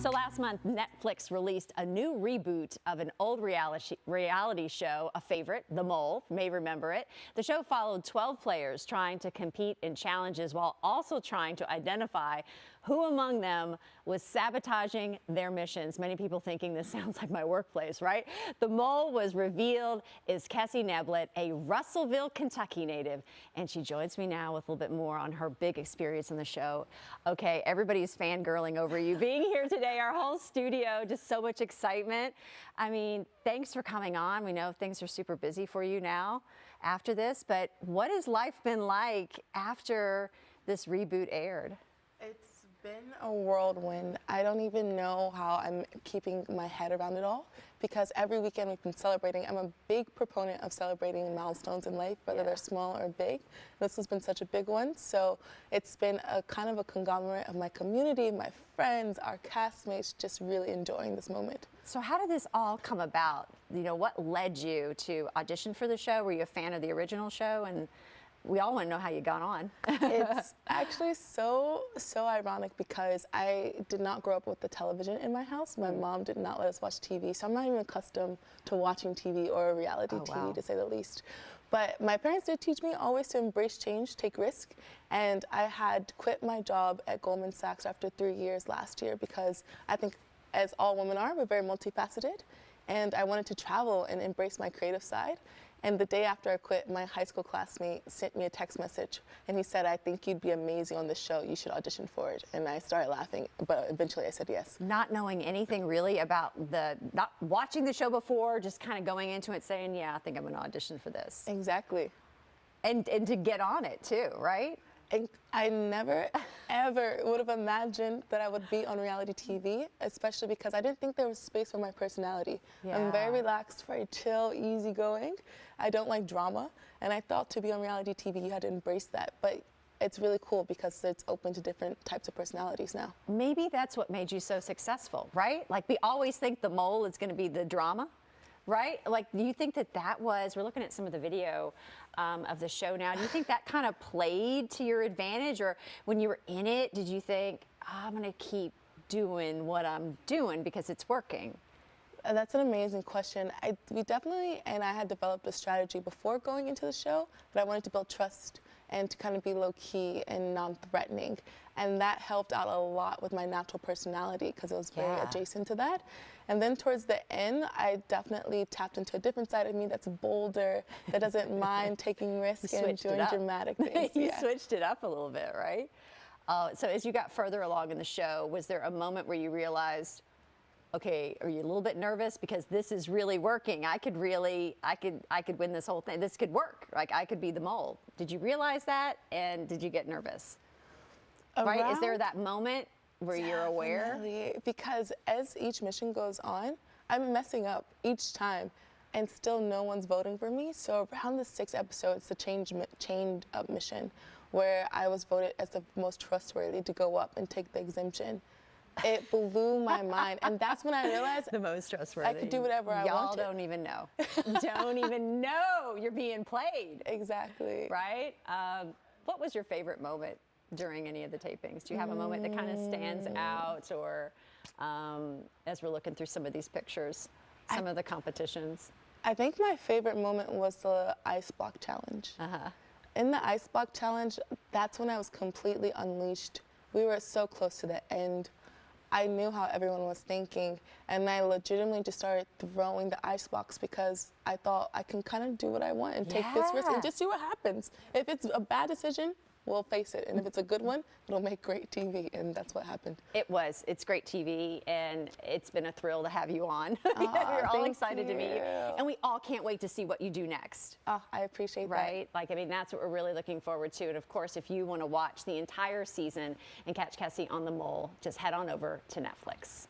So last month, Netflix released a new reboot of an old reality show, a favorite, The Mole. You may remember it. The show followed 12 players trying to compete in challenges while also trying to identify who among them was sabotaging their missions. Many people thinking this sounds like my workplace, right? The Mole was revealed is Kessie Neblett, a Russellville, Kentucky native, and she joins me now with a little bit more on her big experience in the show. Okay, everybody's fangirling over you being here today. Our whole studio, just so much excitement. I mean, thanks for coming on. We know things are super busy for you now after this, but what has life been like after this reboot aired? It's been a whirlwind. I don't even know how I'm keeping my head around it all, because every weekend we've been celebrating. I'm a big proponent of celebrating milestones in life, whether they're small or big. This has been such a big one. So it's been a kind of a conglomerate of my community, my friends, our castmates, just really enjoying this moment. So how did this all come about? You know, what led you to audition for the show? Were you a fan of the original show? And we all want to know how you got on. It's actually so ironic, because I did not grow up with the television in my house. My mom did not let us watch TV, so I'm not even accustomed to watching TV or reality TV, to say the least. But my parents did teach me always to embrace change, take risk, and I had quit my job at Goldman Sachs after 3 years last year, because I think, as all women are, we're very multifaceted, and I wanted to travel and embrace my creative side. And the day after I quit, my high school classmate sent me a text message, and he said, "I think you'd be amazing on this show. You should audition for it." And I started laughing, but eventually I said yes. Not knowing anything really about not watching the show before, just kind of going into it saying, yeah, I think I'm going to audition for this. Exactly. And to get on it too, right? And I never, ever would have imagined that I would be on reality TV, especially because I didn't think there was space for my personality. Yeah. I'm very relaxed, very chill, easygoing. I don't like drama, and I thought to be on reality TV, you had to embrace that. But it's really cool because it's open to different types of personalities now. Maybe that's what made you so successful, right? Like, we always think the mole is going to be the drama. Right? Like, do you think that was, we're looking at some of the video of the show now, do you think that kind of played to your advantage? Or when you were in it, did you think, I'm going to keep doing what I'm doing because it's working? That's an amazing question. We definitely, and I had developed a strategy before going into the show, but I wanted to build trust and to kind of be low-key and non-threatening. And that helped out a lot with my natural personality, because it was very adjacent to that. And then towards the end, I definitely tapped into a different side of me that's bolder, that doesn't mind taking risks and doing dramatic things. You switched it up a little bit, right? So as you got further along in the show, was there a moment where you realized, okay, are you a little bit nervous because this is really working? I could win this whole thing. This could work. Like, I could be the mole. Did you realize that? And did you get nervous? Right? Is there that moment where you're aware? Because as each mission goes on, I'm messing up each time, and still no one's voting for me. So around the 6th episode, it's the chained up mission, where I was voted as the most trustworthy to go up and take the exemption. It blew my mind, and that's when I realized the most trustworthy. I could do whatever I wanted. Y'all don't even know. Don't even know you're being played. Exactly. Right? What was your favorite moment during any of the tapings? Do you have a moment that kind of stands out, or as we're looking through some of these pictures, some of the competitions? I think my favorite moment was the ice block challenge. In the ice block challenge, that's when I was completely unleashed. We were so close to the end. I knew how everyone was thinking, and I legitimately just started throwing the ice blocks, because I thought I can kind of do what I want and take this risk and just see what happens. If it's a bad decision, we'll face it, and if it's a good one, it'll make great TV, and that's what happened. It's great TV, and it's been a thrill to have you on. We're all excited to meet you, and we all can't wait to see what you do next. I appreciate that. Right? Like, I mean, that's what we're really looking forward to, and of course, if you want to watch the entire season and catch Kessie on The Mole, just head on over to Netflix.